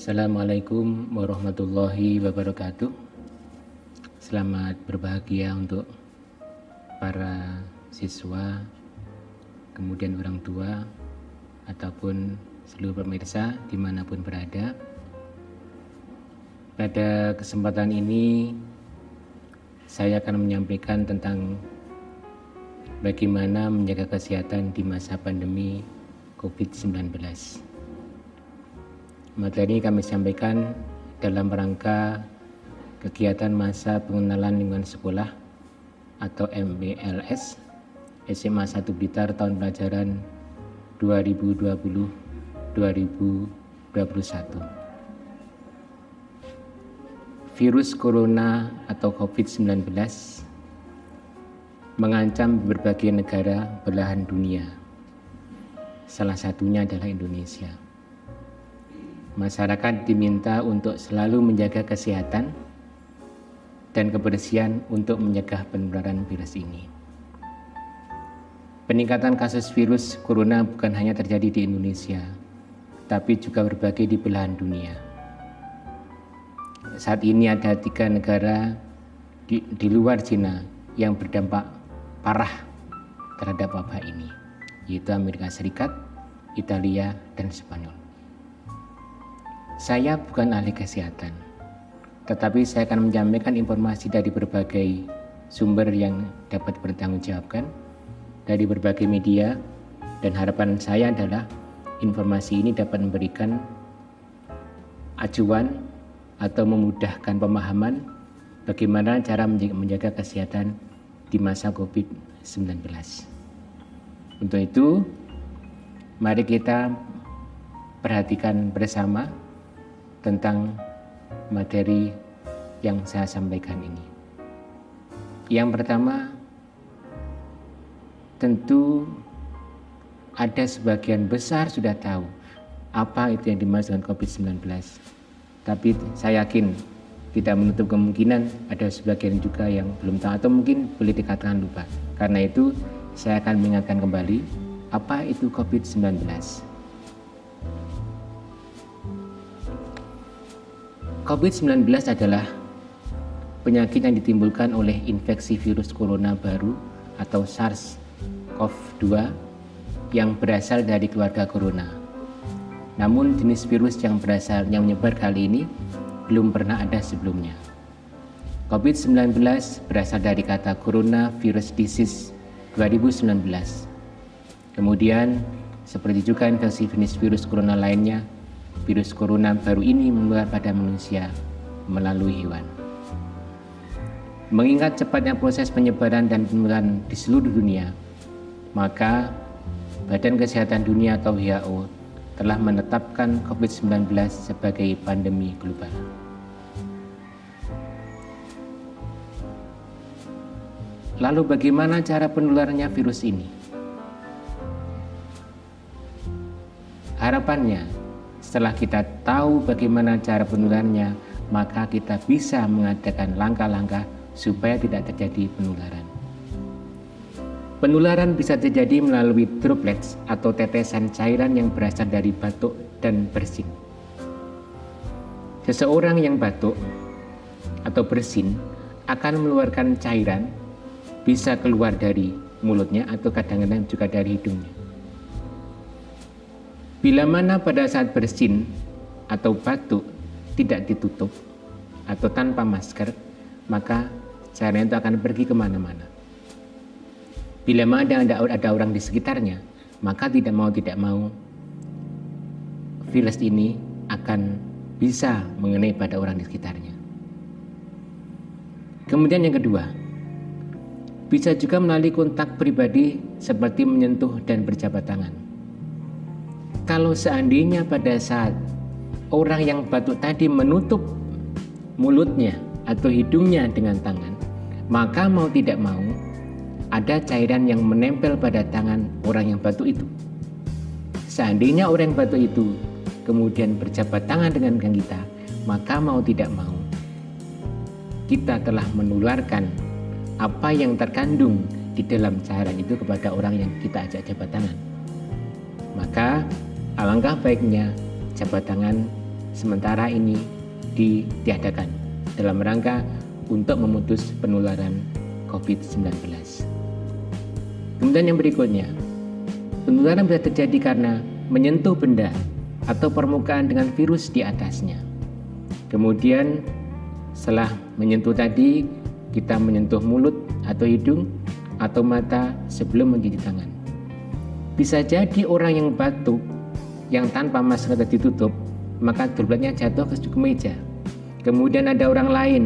Assalamualaikum warahmatullahi wabarakatuh. Selamat berbahagia untuk para siswa, kemudian orang tua, ataupun seluruh pemirsa dimanapun berada. Pada kesempatan ini saya akan menyampaikan tentang bagaimana menjaga kesehatan di masa pandemi COVID-19. Materi kami sampaikan dalam rangka kegiatan masa pengenalan lingkungan sekolah atau MBLS SMA 1 Blitar tahun pelajaran 2020-2021. Virus corona atau COVID-19 mengancam berbagai negara belahan dunia. Salah satunya adalah Indonesia. Masyarakat diminta untuk selalu menjaga kesehatan dan kebersihan untuk mencegah penularan virus ini. Peningkatan kasus virus corona bukan hanya terjadi di Indonesia, tapi juga berbagai di belahan dunia. Saat ini ada 3 negara di luar Cina yang berdampak parah terhadap wabah ini, yaitu Amerika Serikat, Italia, dan Spanyol. Saya bukan ahli kesehatan, tetapi saya akan menyampaikan informasi dari berbagai sumber yang dapat bertanggungjawabkan dari berbagai media, dan harapan saya adalah informasi ini dapat memberikan acuan atau memudahkan pemahaman bagaimana cara menjaga kesehatan di masa COVID-19. Untuk itu, mari kita perhatikan bersama tentang materi yang saya sampaikan ini. Yang pertama, tentu ada sebagian besar sudah tahu apa itu yang dimaksud dengan COVID-19. Tapi saya yakin tidak menutup kemungkinan ada sebagian juga yang belum tahu atau mungkin boleh dikatakan lupa. Karena itu saya akan mengingatkan kembali apa itu COVID-19. COVID-19 adalah penyakit yang ditimbulkan oleh infeksi virus corona baru atau SARS-CoV-2 yang berasal dari keluarga corona. Namun jenis virus yang menyebar kali ini belum pernah ada sebelumnya. COVID-19 berasal dari kata Coronavirus Disease 2019. Kemudian, seperti juga infeksi jenis virus corona lainnya, virus corona baru ini menular pada manusia melalui hewan. Mengingat cepatnya proses penyebaran dan penularan di seluruh dunia, maka Badan Kesehatan Dunia atau WHO telah menetapkan COVID-19 sebagai pandemi global. Lalu bagaimana cara penularannya virus ini? Harapannya, setelah kita tahu bagaimana cara penularannya, maka kita bisa mengadakan langkah-langkah supaya tidak terjadi penularan. Penularan bisa terjadi melalui droplets atau tetesan cairan yang berasal dari batuk dan bersin. Seseorang yang batuk atau bersin akan mengeluarkan cairan, bisa keluar dari mulutnya atau kadang-kadang juga dari hidungnya. Bila mana pada saat bersin atau batuk tidak ditutup atau tanpa masker, maka cairan itu akan pergi kemana-mana. Bila mana ada orang di sekitarnya, maka tidak mau virus ini akan bisa mengenai pada orang di sekitarnya. Kemudian yang kedua, bisa juga melalui kontak pribadi seperti menyentuh dan berjabat tangan. Kalau seandainya pada saat orang yang batuk tadi menutup mulutnya atau hidungnya dengan tangan, maka mau tidak mau ada cairan yang menempel pada tangan orang yang batuk itu. Seandainya orang yang batuk itu kemudian berjabat tangan dengan kita, maka mau tidak mau kita telah menularkan apa yang terkandung di dalam cairan itu kepada orang yang kita ajak jabat tangan. Maka alangkah baiknya jabat tangan sementara ini ditiadakan dalam rangka untuk memutus penularan COVID-19. Kemudian yang berikutnya, penularan bisa terjadi karena menyentuh benda atau permukaan dengan virus di atasnya. Kemudian setelah menyentuh tadi, kita menyentuh mulut atau hidung atau mata sebelum mencuci tangan. Bisa jadi orang yang batuk yang tanpa masker ditutup, maka dropletnya jatuh ke kemeja. Kemudian ada orang lain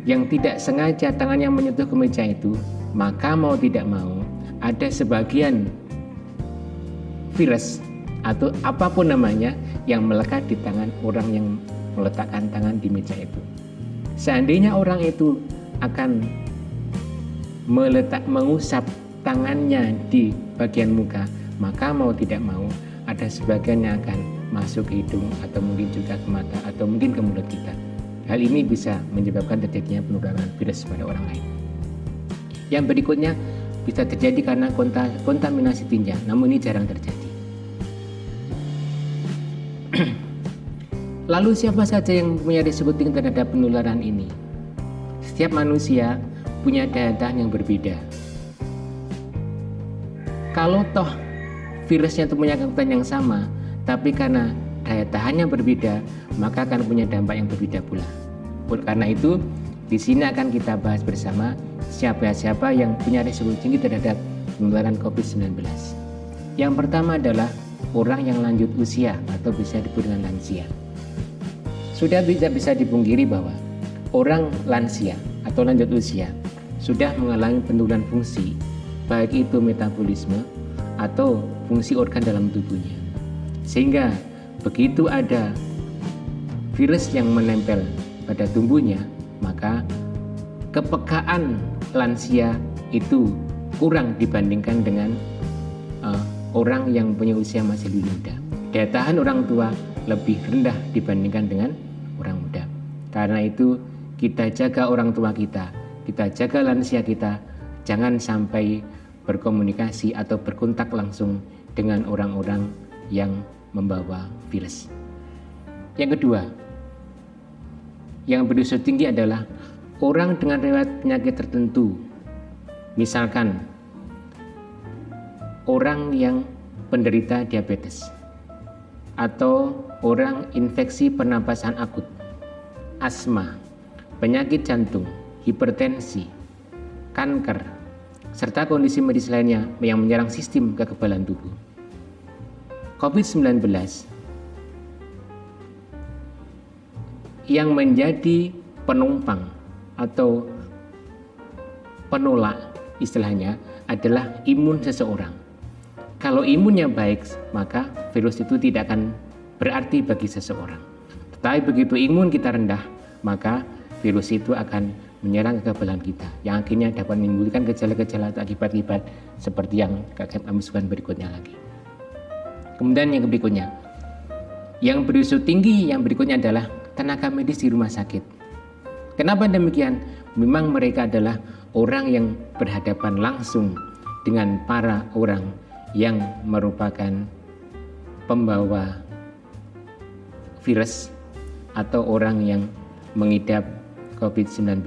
yang tidak sengaja tangannya menyentuh kemeja itu, maka mau tidak mau ada sebagian virus atau apapun namanya yang melekat di tangan orang yang meletakkan tangan di meja itu. Seandainya orang itu akan mengusap tangannya di bagian muka, maka mau tidak mau ada sebagian yang akan masuk ke hidung atau mungkin juga ke mata atau mungkin ke mulut kita. Hal ini bisa menyebabkan terjadinya penularan virus pada orang lain. Yang berikutnya bisa terjadi karena kontaminasi tinja, namun ini jarang terjadi. Lalu siapa saja yang punya risiko tinggi terhadap penularan ini? Setiap manusia punya daya tahan yang berbeda. Kalau toh virusnya itu punya kekuatan yang sama, tapi karena daya tahannya berbeda, maka akan punya dampak yang berbeda pula. Karena itu, di sini akan kita bahas bersama siapa yang punya risiko tinggi terhadap penularan COVID-19. Yang pertama adalah orang yang lanjut usia atau bisa disebut dengan lansia. Sudah tidak bisa dipungkiri bahwa orang lansia atau lanjut usia sudah mengalami penurunan fungsi, baik itu metabolisme atau fungsi organ dalam tubuhnya. Sehingga begitu ada virus yang menempel pada tubuhnya, maka kepekaan lansia itu kurang dibandingkan dengan orang yang punya usia masih lebih muda. Daya tahan orang tua lebih rendah dibandingkan dengan orang muda. Karena itu kita jaga orang tua kita jaga lansia kita, jangan sampai berkomunikasi atau berkontak langsung dengan orang-orang yang membawa virus. Yang kedua, yang berisiko tinggi adalah orang dengan riwayat penyakit tertentu. Misalkan orang yang penderita diabetes atau orang infeksi pernapasan akut, asma, penyakit jantung, hipertensi, kanker, serta kondisi medis lainnya yang menyerang sistem kekebalan tubuh. COVID-19 yang menjadi penumpang atau penolak istilahnya adalah imun seseorang. Kalau imunnya baik, maka virus itu tidak akan berarti bagi seseorang. Tetapi begitu imun kita rendah, maka virus itu akan menyerang kekebalan kita, yang akhirnya dapat menimbulkan gejala-gejala atau akibat-akibat seperti yang kami sebutkan berikutnya lagi. Kemudian yang berikutnya, yang berisiko tinggi yang berikutnya adalah tenaga medis di rumah sakit. Kenapa demikian? Memang mereka adalah orang yang berhadapan langsung dengan para orang yang merupakan pembawa virus atau orang yang mengidap COVID-19.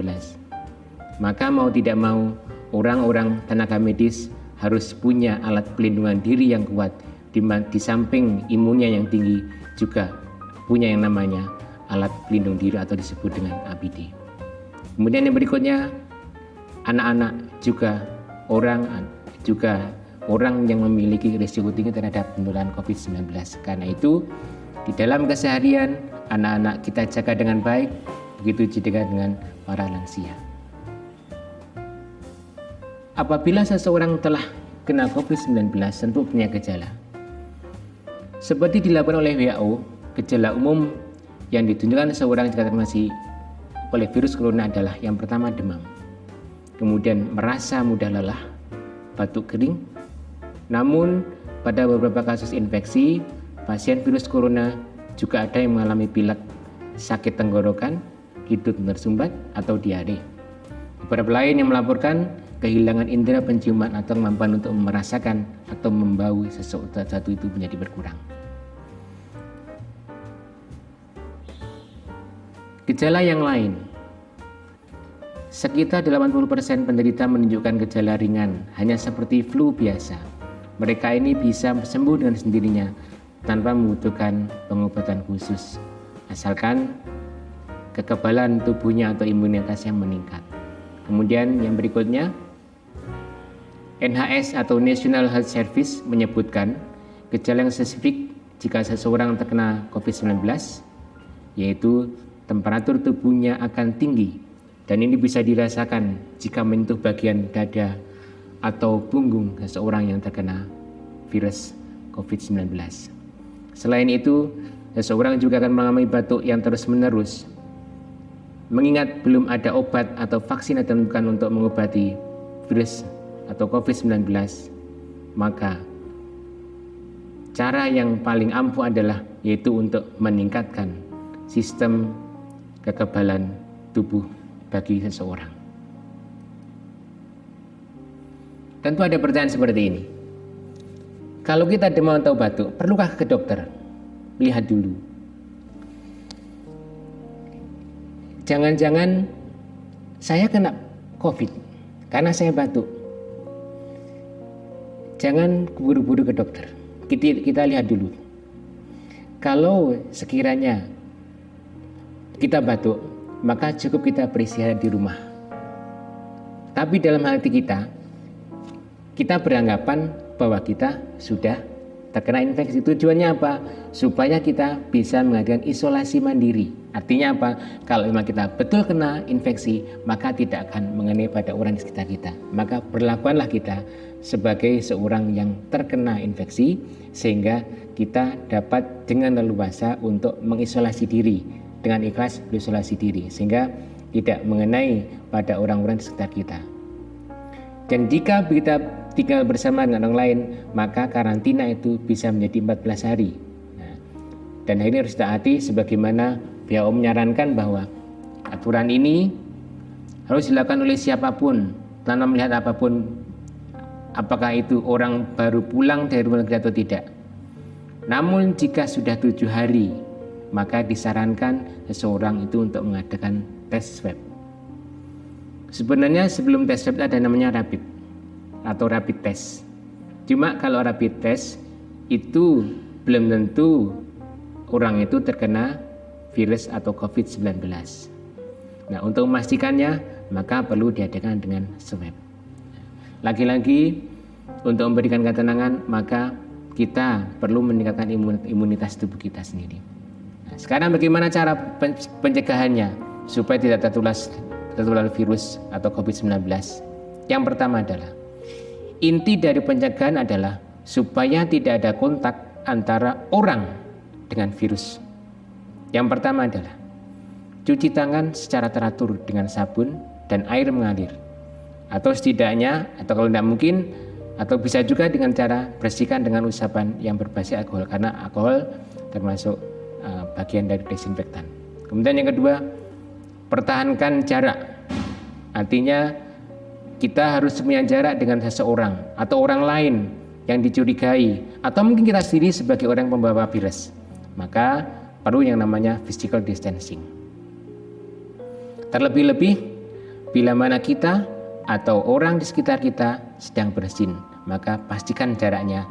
Maka mau tidak mau, orang-orang tenaga medis harus punya alat pelindungan diri yang kuat. Di samping imunnya yang tinggi, juga punya yang namanya alat pelindung diri atau disebut dengan APD. Kemudian yang berikutnya, anak-anak juga orang yang memiliki risiko tinggi terhadap penularan COVID-19. Karena itu, di dalam keseharian, anak-anak kita jaga dengan baik, begitu juga dengan para lansia. Apabila seseorang telah kena COVID-19, tentu punya gejala. Seperti dilakukan oleh WHO, gejala umum yang ditunjukkan seseorang jika terkena oleh virus corona adalah yang pertama demam, kemudian merasa mudah lelah, batuk kering. Namun pada beberapa kasus infeksi, pasien virus corona juga ada yang mengalami pilek, sakit tenggorokan, hidung tersumbat atau diare. Beberapa lain yang melaporkan kehilangan indera penciuman atau kemampuan untuk merasakan atau membau sesuatu itu menjadi berkurang. Gejala yang lain. Sekitar 80% penderita menunjukkan gejala ringan, hanya seperti flu biasa. Mereka ini bisa sembuh dengan sendirinya tanpa membutuhkan pengobatan khusus, asalkan kekebalan tubuhnya atau imunitas yang meningkat. Kemudian yang berikutnya, NHS atau National Health Service menyebutkan gejala yang spesifik jika seseorang terkena COVID-19, yaitu temperatur tubuhnya akan tinggi, dan ini bisa dirasakan jika menyentuh bagian dada atau punggung seseorang yang terkena virus COVID-19. Selain itu, seseorang juga akan mengalami batuk yang terus-menerus. Mengingat belum ada obat atau vaksin yang ditemukan untuk mengobati virus atau COVID-19, maka cara yang paling ampuh adalah yaitu untuk meningkatkan sistem kekebalan tubuh bagi seseorang. Tentu ada pertanyaan seperti ini. Kalau kita demam atau batuk, perlukah ke dokter? Lihat dulu. Jangan-jangan saya kena COVID karena saya batuk. Jangan buru-buru ke dokter. Kita lihat dulu. Kalau sekiranya kita batuk, maka cukup kita beristirahat di rumah. Tapi dalam hati kita beranggapan bahwa kita sudah terkena infeksi. Tujuannya apa? Supaya kita bisa mengadakan isolasi mandiri. Artinya apa? Kalau memang kita betul kena infeksi, maka tidak akan mengenai pada orang di sekitar kita. Maka berlakukanlah kita sebagai seorang yang terkena infeksi, sehingga kita dapat dengan leluasa untuk mengisolasi diri, dengan ikhlas berisolasi diri, sehingga tidak mengenai pada orang-orang di sekitar kita. Dan jika kita tinggal bersama dengan orang lain, maka karantina itu bisa menjadi 14 hari. Dan ini harus ditaati sebagaimana WHO menyarankan bahwa aturan ini harus dilakukan oleh siapapun tanpa melihat apapun, apakah itu orang baru pulang dari luar negeri atau tidak. Namun jika sudah 7 hari, maka disarankan seseorang itu untuk mengadakan tes swab. Sebenarnya sebelum tes swab ada namanya rapid atau rapid test. Cuma kalau rapid test itu belum tentu orang itu terkena virus atau COVID-19. Nah, untuk memastikannya maka perlu diadakan dengan swab. Lagi-lagi untuk memberikan ketenangan, maka kita perlu meningkatkan imunitas tubuh kita sendiri. Nah, sekarang bagaimana cara pencegahannya supaya tidak tertular virus atau COVID-19? Yang pertama adalah, inti dari pencegahan adalah supaya tidak ada kontak antara orang dengan virus. Yang pertama adalah cuci tangan secara teratur dengan sabun dan air mengalir. Atau setidaknya, atau kalau tidak mungkin, atau bisa juga dengan cara bersihkan dengan usapan yang berbasis alkohol, karena alkohol termasuk bagian dari desinfektan. Kemudian yang kedua, pertahankan jarak. Artinya kita harus punya jarak dengan seseorang atau orang lain yang dicurigai, atau mungkin kita sendiri sebagai orang pembawa virus. Maka perlu yang namanya physical distancing. Terlebih-lebih bila mana kita atau orang di sekitar kita sedang bersin, maka pastikan jaraknya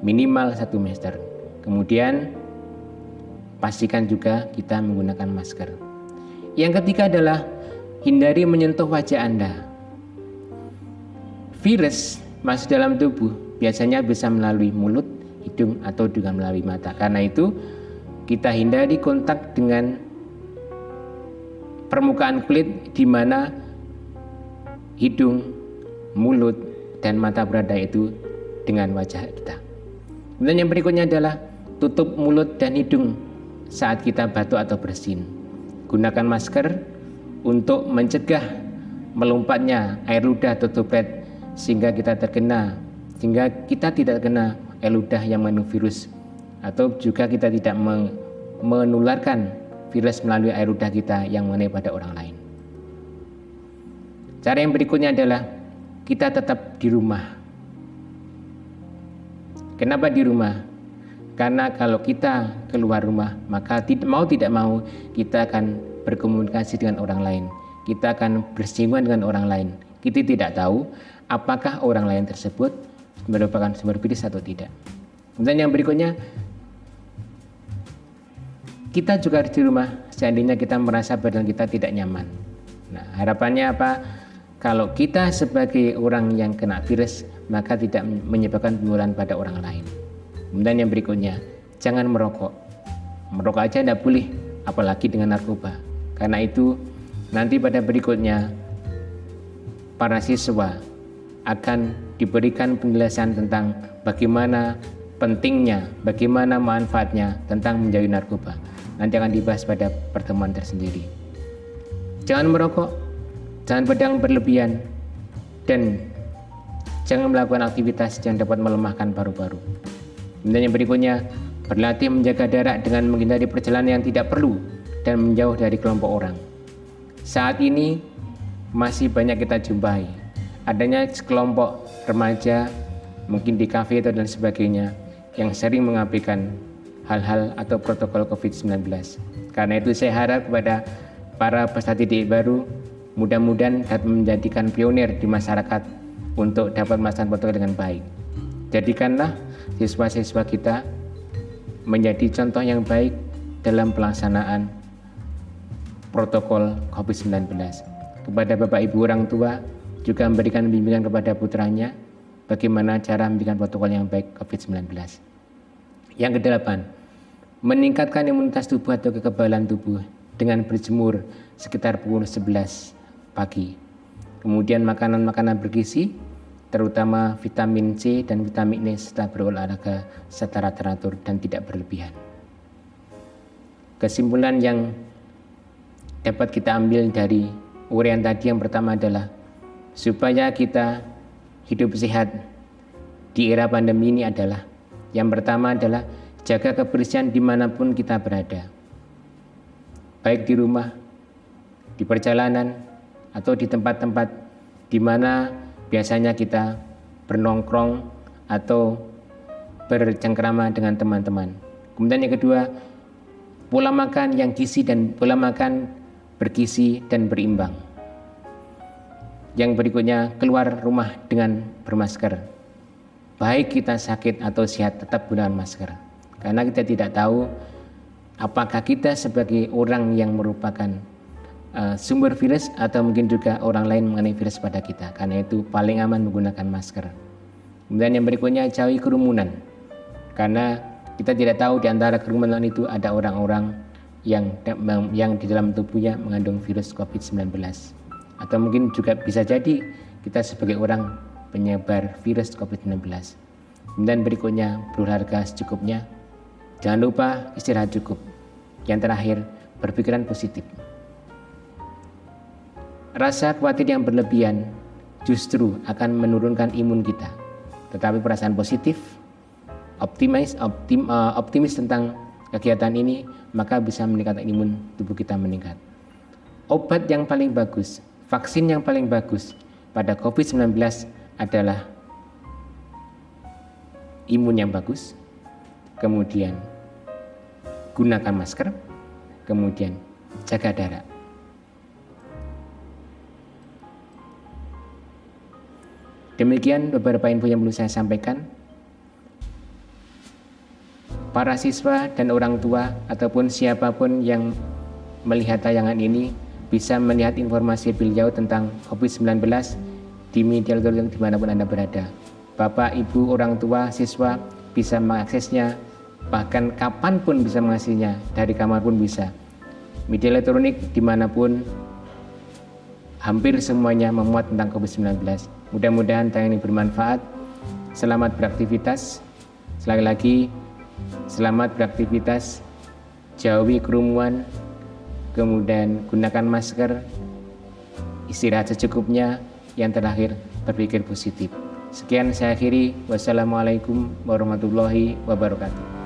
minimal 1 meter. Kemudian pastikan juga kita menggunakan masker. Yang ketiga adalah hindari menyentuh wajah Anda. Virus masuk dalam tubuh biasanya bisa melalui mulut, hidung, atau juga melalui mata. Karena itu kita hindari kontak dengan permukaan kulit di mana hidung, mulut, dan mata berada itu dengan wajah kita. Kemudian yang berikutnya adalah tutup mulut dan hidung saat kita batuk atau bersin. Gunakan masker untuk mencegah melompatnya air ludah atau droplet sehingga kita tidak terkena air ludah yang mengandung virus, atau juga kita tidak menularkan virus melalui air ludah kita yang mengenai pada orang lain. Cara yang berikutnya adalah kita tetap di rumah. Kenapa di rumah? Karena kalau kita keluar rumah, maka tidak mau kita akan berkomunikasi dengan orang lain. Kita akan bersinggungan dengan orang lain. Kita tidak tahu apakah orang lain tersebut merupakan sumber virus atau tidak. Kemudian yang berikutnya, kita juga di rumah seandainya kita merasa badan kita tidak nyaman. Nah, harapannya apa? Kalau kita sebagai orang yang kena virus, maka tidak menyebabkan penularan pada orang lain. Kemudian yang berikutnya, jangan merokok. Merokok aja tidak boleh, apalagi dengan narkoba. Karena itu nanti pada berikutnya para siswa akan diberikan penjelasan tentang bagaimana pentingnya, bagaimana manfaatnya tentang menjauhi narkoba. Nanti akan dibahas pada pertemuan tersendiri. Jangan merokok, jangan pedang berlebihan, dan jangan melakukan aktivitas yang dapat melemahkan paru-paru. Kemudian yang berikutnya, berlatih menjaga jarak dengan menghindari perjalanan yang tidak perlu dan menjauh dari kelompok orang. Saat ini masih banyak kita jumpai adanya sekelompok remaja, mungkin di kafe atau dan sebagainya, yang sering mengabaikan hal-hal atau protokol COVID-19. Karena itu saya harap kepada para peserta didik baru, mudah-mudahan dapat menjadikan pionir di masyarakat untuk dapat melaksanakan protokol dengan baik. Jadikanlah siswa-siswa kita menjadi contoh yang baik dalam pelaksanaan protokol COVID-19. Kepada Bapak Ibu orang tua juga memberikan bimbingan kepada putranya bagaimana cara memberikan protokol yang baik COVID-19. Yang kedelapan, meningkatkan imunitas tubuh atau kekebalan tubuh dengan berjemur sekitar pukul 11 pagi. Kemudian makanan-makanan bergizi, terutama vitamin C dan vitamin E setelah berolahraga secara teratur dan tidak berlebihan. Kesimpulan yang dapat kita ambil dari uraian tadi yang pertama adalah supaya kita hidup sehat di era pandemi ini adalah yang pertama adalah jaga kebersihan dimanapun kita berada, baik di rumah, di perjalanan, atau di tempat-tempat di mana biasanya kita bernongkrong atau bercengkrama dengan teman-teman. Kemudian yang kedua, pola makan yang gizi dan pola makan bergizi dan berimbang. Yang berikutnya, keluar rumah dengan bermasker. Baik kita sakit atau sehat, tetap gunakan masker. Karena kita tidak tahu apakah kita sebagai orang yang merupakan sumber virus atau mungkin juga orang lain mengenai virus pada kita. Karena itu paling aman menggunakan masker. Kemudian yang berikutnya, jauhi kerumunan. Karena kita tidak tahu di antara kerumunan itu ada orang-orang yang di dalam tubuhnya mengandung virus COVID-19. Atau mungkin juga bisa jadi kita sebagai orang penyebar virus COVID-19. Kemudian berikutnya, berolahraga secukupnya. Jangan lupa istirahat cukup. Yang terakhir, berpikiran positif. Rasa khawatir yang berlebihan justru akan menurunkan imun kita. Tetapi perasaan positif, optimis tentang kegiatan ini, maka bisa meningkatkan imun tubuh kita meningkat. Obat yang paling bagus, vaksin yang paling bagus pada COVID-19 adalah imun yang bagus, kemudian gunakan masker, kemudian jaga jarak. Demikian beberapa info yang perlu saya sampaikan. Para siswa dan orang tua ataupun siapapun yang melihat tayangan ini bisa melihat informasi beliau tentang COVID-19 di media elektronik dimanapun Anda berada. Bapak, Ibu, orang tua, siswa bisa mengaksesnya, bahkan kapanpun bisa mengaksesnya, dari kamar pun bisa. Media elektronik dimanapun hampir semuanya memuat tentang COVID-19. Mudah-mudahan tayangan ini bermanfaat. Selamat beraktivitas. Sekali lagi, selamat beraktivitas. Jauhi kerumunan, kemudian gunakan masker, istirahat secukupnya. Yang terakhir, berpikir positif. Sekian saya akhiri. Wassalamualaikum warahmatullahi wabarakatuh.